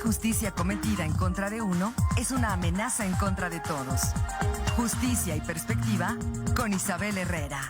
injusticia cometida en contra de uno es una amenaza en contra de todos. Justicia y perspectiva con Isabel Herrera.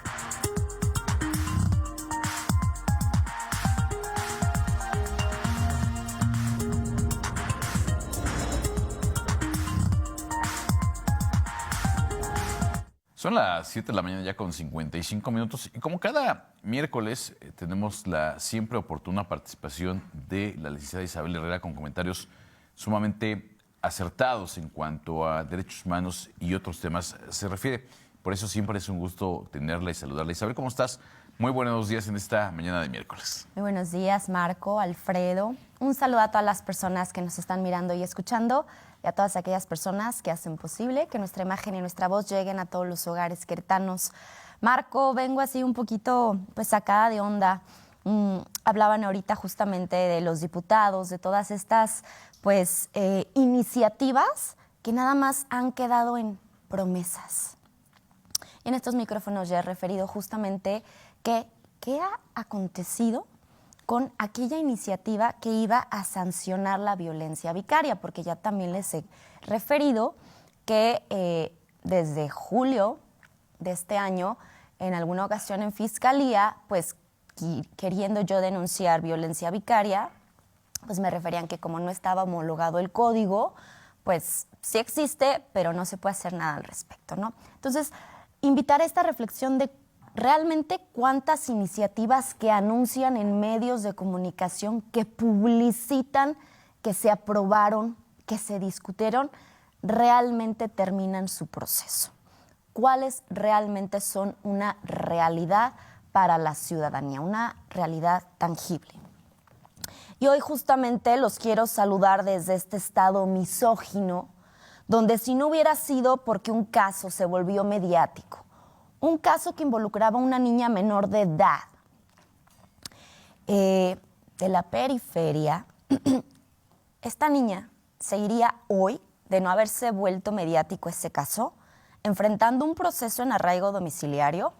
Son las 7 de la mañana ya con 55 minutos y como cada miércoles tenemos la siempre oportuna participación de la licenciada Isabel Herrera con comentarios sumamente acertados en cuanto a derechos humanos y otros temas se refiere. Por eso siempre es un gusto tenerla y saludarla. Isabel, ¿cómo estás? Muy buenos días en esta mañana de miércoles. Muy buenos días, Marco, Alfredo. Un saludo a todas las personas que nos están mirando y escuchando y a todas aquellas personas que hacen posible que nuestra imagen y nuestra voz lleguen a todos los hogares queretanos. Marco, vengo así un poquito pues sacada de onda. Hablaban ahorita justamente de los diputados, de todas estas pues iniciativas que nada más han quedado en promesas. En estos micrófonos ya he referido justamente que qué ha acontecido con aquella iniciativa que iba a sancionar la violencia vicaria, porque ya también les he referido que desde julio de este año, en alguna ocasión en Fiscalía, pues queriendo yo denunciar violencia vicaria, pues me referían que como no estaba homologado el código, pues sí existe, pero no se puede hacer nada al respecto, ¿no? Entonces, invitar a esta reflexión de realmente cuántas iniciativas que anuncian en medios de comunicación, que publicitan, que se aprobaron, que se discutieron, realmente terminan su proceso. ¿Cuáles realmente son una realidad para la ciudadanía, una realidad tangible? Y hoy justamente los quiero saludar desde este estado misógino, donde si no hubiera sido porque un caso se volvió mediático, un caso que involucraba a una niña menor de edad de la periferia, esta niña seguiría hoy, de no haberse vuelto mediático ese caso, enfrentando un proceso en arraigo domiciliario,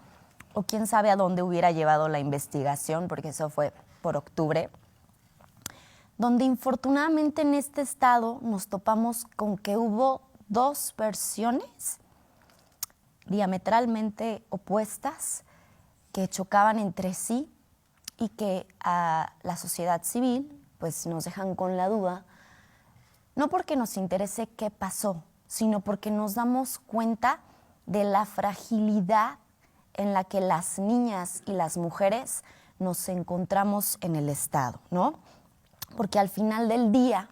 o quién sabe a dónde hubiera llevado la investigación, porque eso fue por octubre, donde infortunadamente en este estado nos topamos con que hubo dos versiones diametralmente opuestas que chocaban entre sí y que a la sociedad civil pues nos dejan con la duda, no porque nos interese qué pasó, sino porque nos damos cuenta de la fragilidad en la que las niñas y las mujeres nos encontramos en el estado, ¿no? Porque al final del día,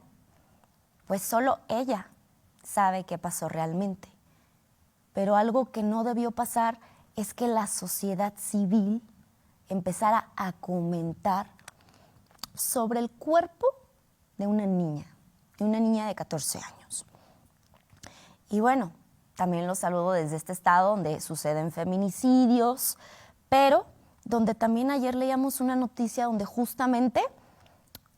pues solo ella sabe qué pasó realmente. Pero algo que no debió pasar es que la sociedad civil empezara a comentar sobre el cuerpo de una niña de 14 años. Y bueno, también los saludo desde este estado donde suceden feminicidios, pero donde también ayer leíamos una noticia donde justamente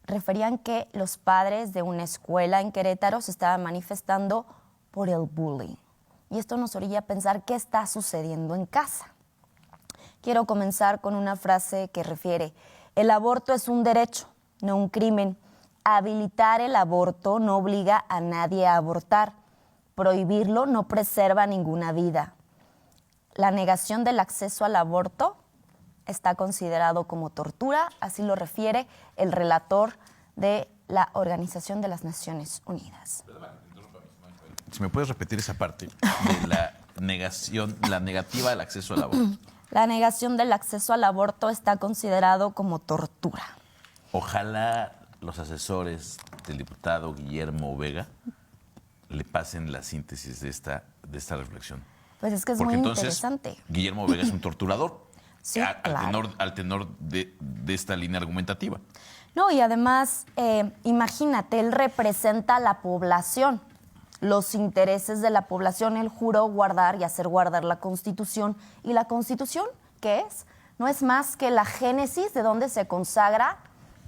referían que los padres de una escuela en Querétaro se estaban manifestando por el bullying. Y esto nos orilla a pensar qué está sucediendo en casa. Quiero comenzar con una frase que refiere: el aborto es un derecho, no un crimen. Habilitar el aborto no obliga a nadie a abortar. Prohibirlo no preserva ninguna vida. La negación del acceso al aborto está considerado como tortura, así lo refiere el relator de la Organización de las Naciones Unidas. Si me puedes repetir esa parte de la negación, la negativa del acceso al aborto. La negación del acceso al aborto está considerado como tortura. Ojalá los asesores del diputado Guillermo Vega le pasen la síntesis de esta reflexión. Pues es que es porque muy entonces, interesante. Guillermo Vega es un torturador. Sí, al tenor de esta línea argumentativa. No, y además, imagínate, él representa a la población, los intereses de la población. Él juró guardar y hacer guardar la Constitución. ¿Y la Constitución qué es? No es más que la génesis de donde se consagra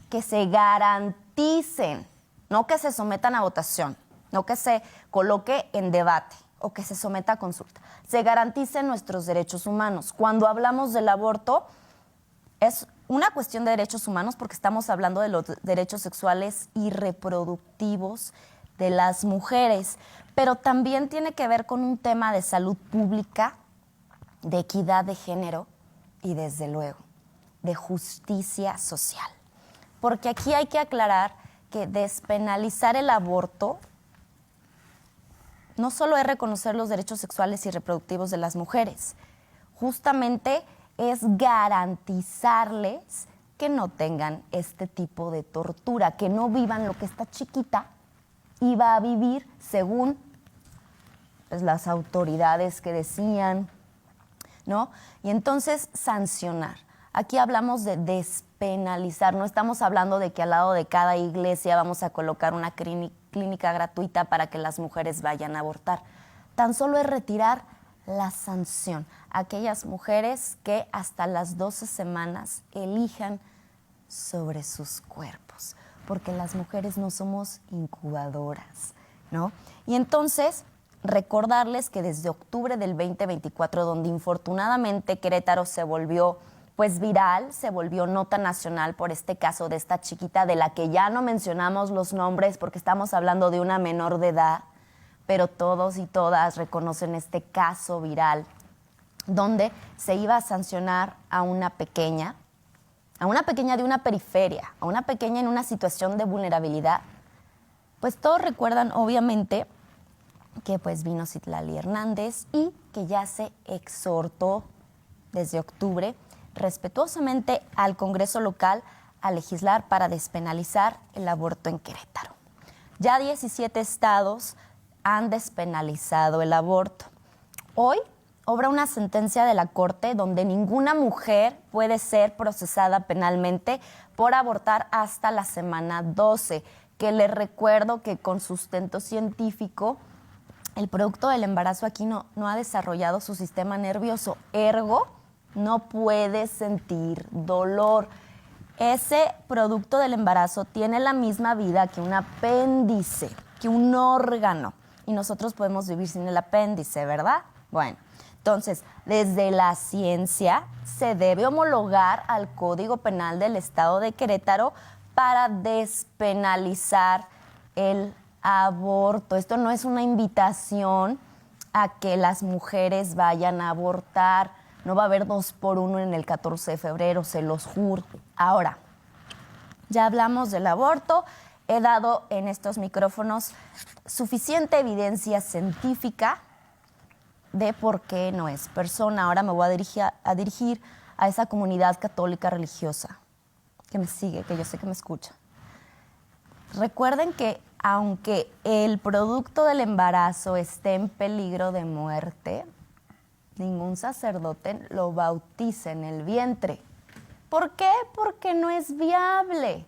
que se garanticen, no que se sometan a votación, no que se coloque en debate o que se someta a consulta. Se garanticen nuestros derechos humanos. Cuando hablamos del aborto, es una cuestión de derechos humanos porque estamos hablando de los derechos sexuales y reproductivos de las mujeres, pero también tiene que ver con un tema de salud pública, de equidad de género y, desde luego, de justicia social. Porque aquí hay que aclarar que despenalizar el aborto no solo es reconocer los derechos sexuales y reproductivos de las mujeres, justamente es garantizarles que no tengan este tipo de tortura, que no vivan lo que esta chiquita iba a vivir según pues, las autoridades que decían, ¿no? Y entonces sancionar. Aquí hablamos de despenalizar, no estamos hablando de que al lado de cada iglesia vamos a colocar una clínica gratuita para que las mujeres vayan a abortar. Tan solo es retirar la sanción a aquellas mujeres que hasta las 12 semanas elijan sobre sus cuerpos, porque las mujeres no somos incubadoras, ¿no? Y entonces recordarles que desde octubre del 2024, donde infortunadamente Querétaro se volvió pues viral, se volvió nota nacional por este caso de esta chiquita de la que ya no mencionamos los nombres porque estamos hablando de una menor de edad, pero todos y todas reconocen este caso viral donde se iba a sancionar a una pequeña de una periferia, a una pequeña en una situación de vulnerabilidad. Pues todos recuerdan obviamente que pues vino Citlali Hernández y que ya se exhortó desde octubre respetuosamente al Congreso local a legislar para despenalizar el aborto en Querétaro. Ya 17 estados han despenalizado el aborto. Hoy obra una sentencia de la Corte donde ninguna mujer puede ser procesada penalmente por abortar hasta la semana 12, que les recuerdo que con sustento científico el producto del embarazo aquí no ha desarrollado su sistema nervioso, ergo no puede sentir dolor. Ese producto del embarazo tiene la misma vida que un apéndice, que un órgano. Y nosotros podemos vivir sin el apéndice, ¿verdad? Bueno, entonces, desde la ciencia se debe homologar al Código Penal del Estado de Querétaro para despenalizar el aborto. Esto no es una invitación a que las mujeres vayan a abortar. No va a haber 2x1 en el 14 de febrero, se los juro. Ahora, ya hablamos del aborto. He dado en estos micrófonos suficiente evidencia científica de por qué no es persona. Ahora me voy a dirigir a esa comunidad católica religiosa que me sigue, que yo sé que me escucha. Recuerden que aunque el producto del embarazo esté en peligro de muerte, ningún sacerdote lo bautiza en el vientre. ¿Por qué? Porque no es viable.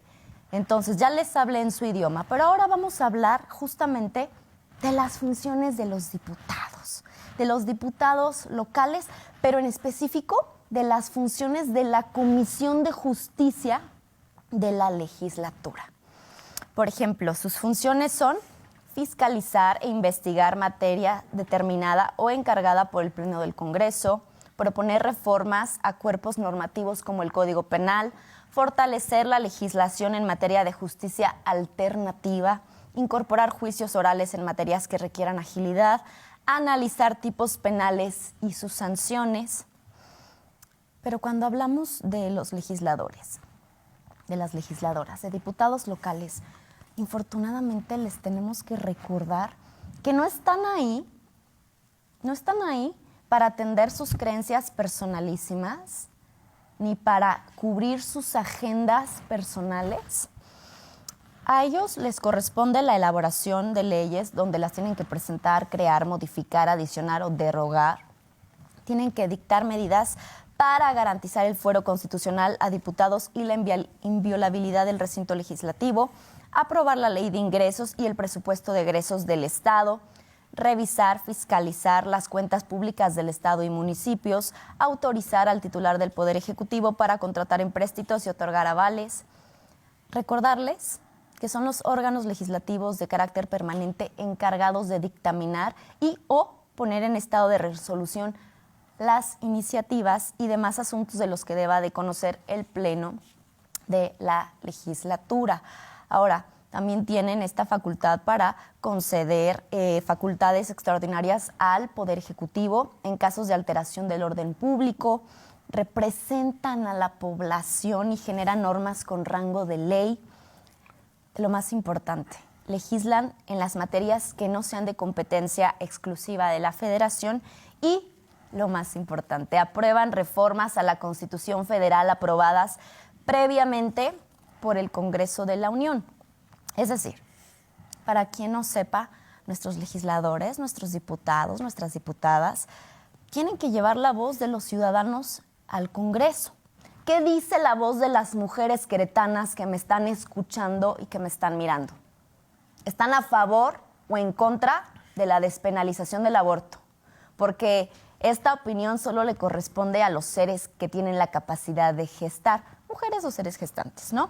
Entonces, ya les hablé en su idioma, pero ahora vamos a hablar justamente de las funciones de los diputados locales, pero en específico de las funciones de la Comisión de Justicia de la legislatura. Por ejemplo, sus funciones son fiscalizar e investigar materia determinada o encargada por el Pleno del Congreso, proponer reformas a cuerpos normativos como el Código Penal, fortalecer la legislación en materia de justicia alternativa, incorporar juicios orales en materias que requieran agilidad, analizar tipos penales y sus sanciones. Pero cuando hablamos de los legisladores, de las legisladoras, de diputados locales, infortunadamente les tenemos que recordar que no están ahí para atender sus creencias personalísimas, ni para cubrir sus agendas personales. A ellos les corresponde la elaboración de leyes donde las tienen que presentar, crear, modificar, adicionar o derogar. Tienen que dictar medidas para garantizar el fuero constitucional a diputados y la inviolabilidad del recinto legislativo, aprobar la ley de ingresos y el presupuesto de egresos del Estado, revisar, fiscalizar las cuentas públicas del Estado y municipios, autorizar al titular del Poder Ejecutivo para contratar empréstitos y otorgar avales. Recordarles que son los órganos legislativos de carácter permanente encargados de dictaminar y o poner en estado de resolución las iniciativas y demás asuntos de los que deba de conocer el Pleno de la legislatura. Ahora, también tienen esta facultad para conceder facultades extraordinarias al Poder Ejecutivo en casos de alteración del orden público, representan a la población y generan normas con rango de ley. Lo más importante, legislan en las materias que no sean de competencia exclusiva de la Federación y, lo más importante, aprueban reformas a la Constitución Federal aprobadas previamente por el Congreso de la Unión. Es decir, para quien no sepa, nuestros legisladores, nuestros diputados, nuestras diputadas, tienen que llevar la voz de los ciudadanos al Congreso. ¿Qué dice la voz de las mujeres queretanas que me están escuchando y que me están mirando? ¿Están a favor o en contra de la despenalización del aborto? Porque esta opinión solo le corresponde a los seres que tienen la capacidad de gestar, mujeres o seres gestantes, ¿no?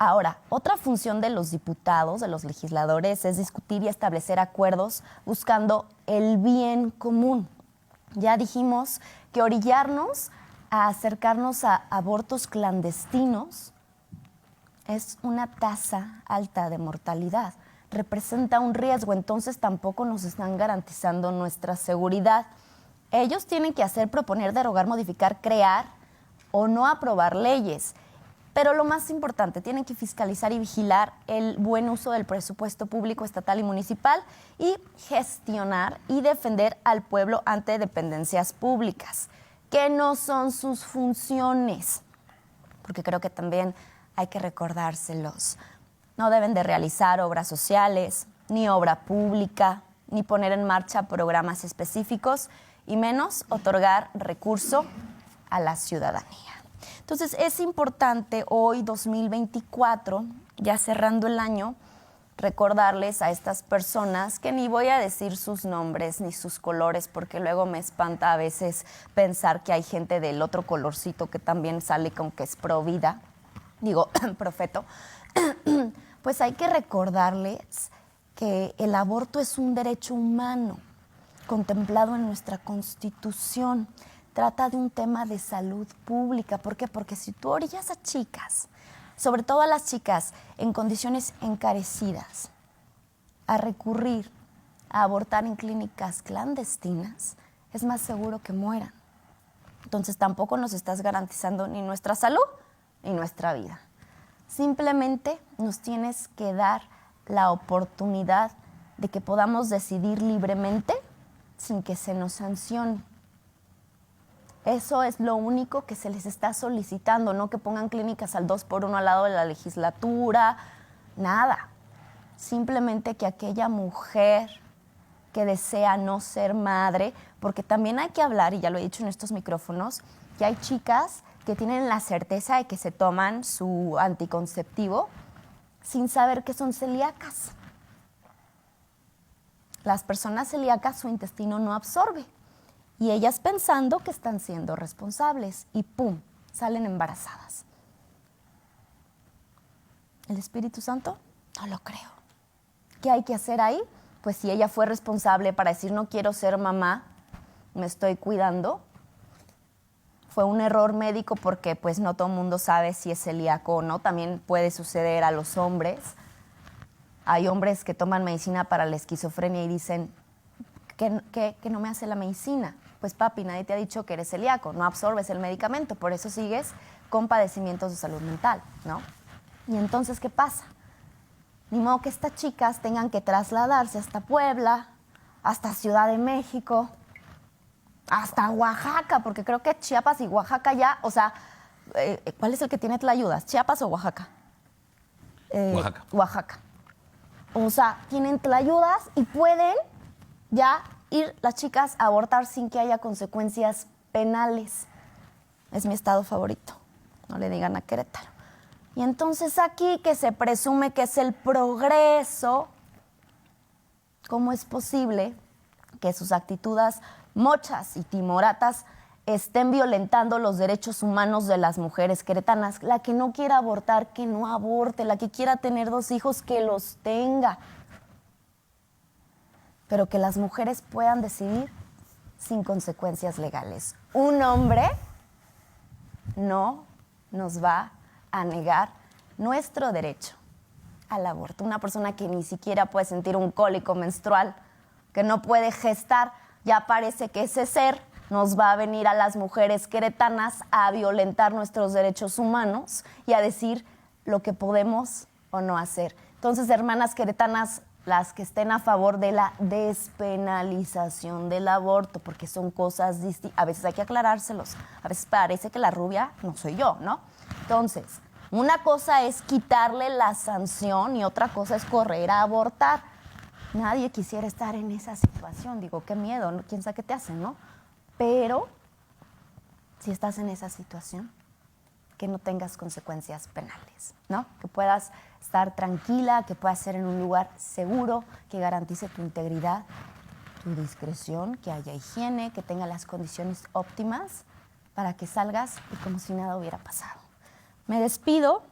Ahora, otra función de los diputados, de los legisladores, es discutir y establecer acuerdos buscando el bien común. Ya dijimos que orillarnos a acercarnos a abortos clandestinos es una tasa alta de mortalidad. Representa un riesgo, entonces tampoco nos están garantizando nuestra seguridad. Ellos tienen que hacer, proponer, derogar, modificar, crear o no aprobar leyes. Pero lo más importante, tienen que fiscalizar y vigilar el buen uso del presupuesto público estatal y municipal y gestionar y defender al pueblo ante dependencias públicas, que no son sus funciones, porque creo que también hay que recordárselos. No deben de realizar obras sociales, ni obra pública, ni poner en marcha programas específicos, y menos otorgar recurso a la ciudadanía. Entonces, es importante hoy, 2024, ya cerrando el año, recordarles a estas personas, que ni voy a decir sus nombres ni sus colores, porque luego me espanta a veces pensar que hay gente del otro colorcito que también sale como que es pro vida, digo, profeto. Pues hay que recordarles que el aborto es un derecho humano contemplado en nuestra Constitución. Trata de un tema de salud pública. ¿Por qué? Porque si tú orillas a chicas, sobre todo a las chicas en condiciones encarecidas, a recurrir a abortar en clínicas clandestinas, es más seguro que mueran. Entonces tampoco nos estás garantizando ni nuestra salud ni nuestra vida. Simplemente nos tienes que dar la oportunidad de que podamos decidir libremente sin que se nos sancione. Eso es lo único que se les está solicitando, no que pongan clínicas al 2x1 al lado de la legislatura, nada. Simplemente que aquella mujer que desea no ser madre, porque también hay que hablar, y ya lo he dicho en estos micrófonos, que hay chicas que tienen la certeza de que se toman su anticonceptivo sin saber que son celíacas. Las personas celíacas, su intestino no absorbe. Y ellas pensando que están siendo responsables y ¡pum!, salen embarazadas. ¿El Espíritu Santo? No lo creo. ¿Qué hay que hacer ahí? Pues si ella fue responsable para decir no quiero ser mamá, me estoy cuidando, fue un error médico porque pues no todo el mundo sabe si es celíaco o no, también puede suceder a los hombres. Hay hombres que toman medicina para la esquizofrenia y dicen que no me hace la medicina. Pues papi, nadie te ha dicho que eres celíaco, no absorbes el medicamento, por eso sigues con padecimientos de salud mental, ¿no? Y entonces, ¿qué pasa? Ni modo que estas chicas tengan que trasladarse hasta Puebla, hasta Ciudad de México, hasta Oaxaca, porque creo que Chiapas y Oaxaca ya, o sea, ¿cuál es el que tiene tlayudas? ¿Chiapas o Oaxaca? Oaxaca. Oaxaca. O sea, tienen tlayudas y pueden ya ir las chicas a abortar sin que haya consecuencias penales. Es mi estado favorito, no le digan a Querétaro. Y entonces aquí que se presume que es el progreso, ¿cómo es posible que sus actitudes mochas y timoratas estén violentando los derechos humanos de las mujeres queretanas? La que no quiera abortar, que no aborte. La que quiera tener 2 hijos, que los tenga. Pero que las mujeres puedan decidir, sin consecuencias legales. Un hombre no nos va a negar nuestro derecho al aborto. Una persona que ni siquiera puede sentir un cólico menstrual, que no puede gestar, ya parece que ese ser nos va a venir a las mujeres queretanas a violentar nuestros derechos humanos y a decir lo que podemos o no hacer. Entonces, hermanas queretanas, las que estén a favor de la despenalización del aborto, porque son cosas distintas, a veces hay que aclarárselos, a veces parece que la rubia no soy yo, ¿no? Entonces, una cosa es quitarle la sanción y otra cosa es correr a abortar. Nadie quisiera estar en esa situación, digo, qué miedo, ¿no? ¿Quién sabe qué te hace, no? Pero, si estás en esa situación, que no tengas consecuencias penales, ¿no? Que puedas estar tranquila, que puedas ser en un lugar seguro, que garantice tu integridad, tu discreción, que haya higiene, que tenga las condiciones óptimas para que salgas y como si nada hubiera pasado. Me despido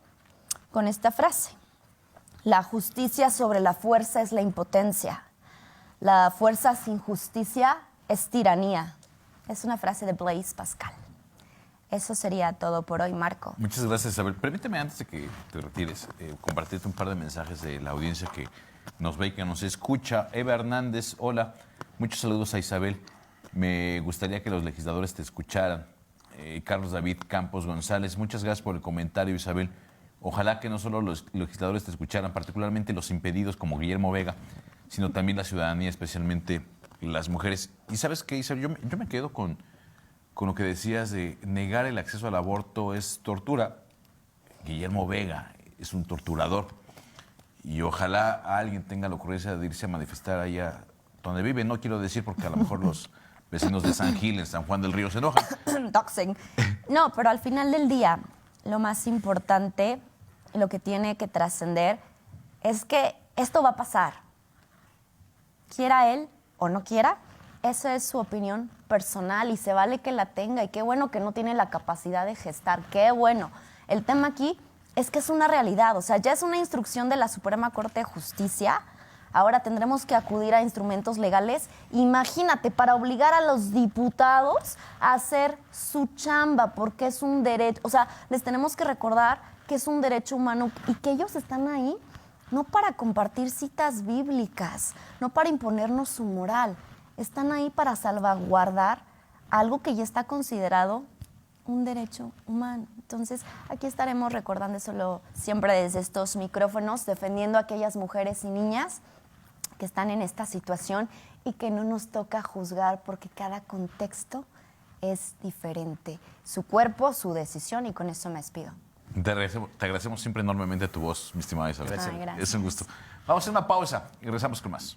con esta frase. La justicia sobre la fuerza es la impotencia. La fuerza sin justicia es tiranía. Es una frase de Blaise Pascal. Eso sería todo por hoy, Marco. Muchas gracias, Isabel. Permíteme, antes de que te retires, compartirte un par de mensajes de la audiencia que nos ve y que nos escucha. Eva Hernández, hola. Muchos saludos a Isabel. Me gustaría que los legisladores te escucharan. Carlos David Campos González, muchas gracias por el comentario, Isabel. Ojalá que no solo los legisladores te escucharan, particularmente los impedidos como Guillermo Vega, sino también la ciudadanía, especialmente las mujeres. Y ¿sabes qué, Isabel? Yo me quedo con lo que decías de negar el acceso al aborto es tortura. Guillermo Vega es un torturador. Y ojalá alguien tenga la ocurrencia de irse a manifestar allá donde vive. No quiero decir porque a lo mejor los vecinos de San Gil, en San Juan del Río, se enojan. Doxing. No, pero al final del día, lo más importante, lo que tiene que trascender, es que esto va a pasar. Quiera él o no quiera, esa es su opinión personal y se vale que la tenga. Y qué bueno que no tiene la capacidad de gestar, qué bueno. El tema aquí es que es una realidad, o sea, ya es una instrucción de la Suprema Corte de Justicia. Ahora tendremos que acudir a instrumentos legales. Imagínate, para obligar a los diputados a hacer su chamba, porque es un derecho. O sea, les tenemos que recordar que es un derecho humano y que ellos están ahí no para compartir citas bíblicas, no para imponernos su moral. Están ahí para salvaguardar algo que ya está considerado un derecho humano. Entonces, aquí estaremos recordándoselo siempre desde estos micrófonos, defendiendo a aquellas mujeres y niñas que están en esta situación y que no nos toca juzgar porque cada contexto es diferente. Su cuerpo, su decisión, y con eso me despido. Te agradecemos siempre enormemente tu voz, mi estimada Isabel. Gracias. Es un gusto. Vamos a hacer una pausa y regresamos con más.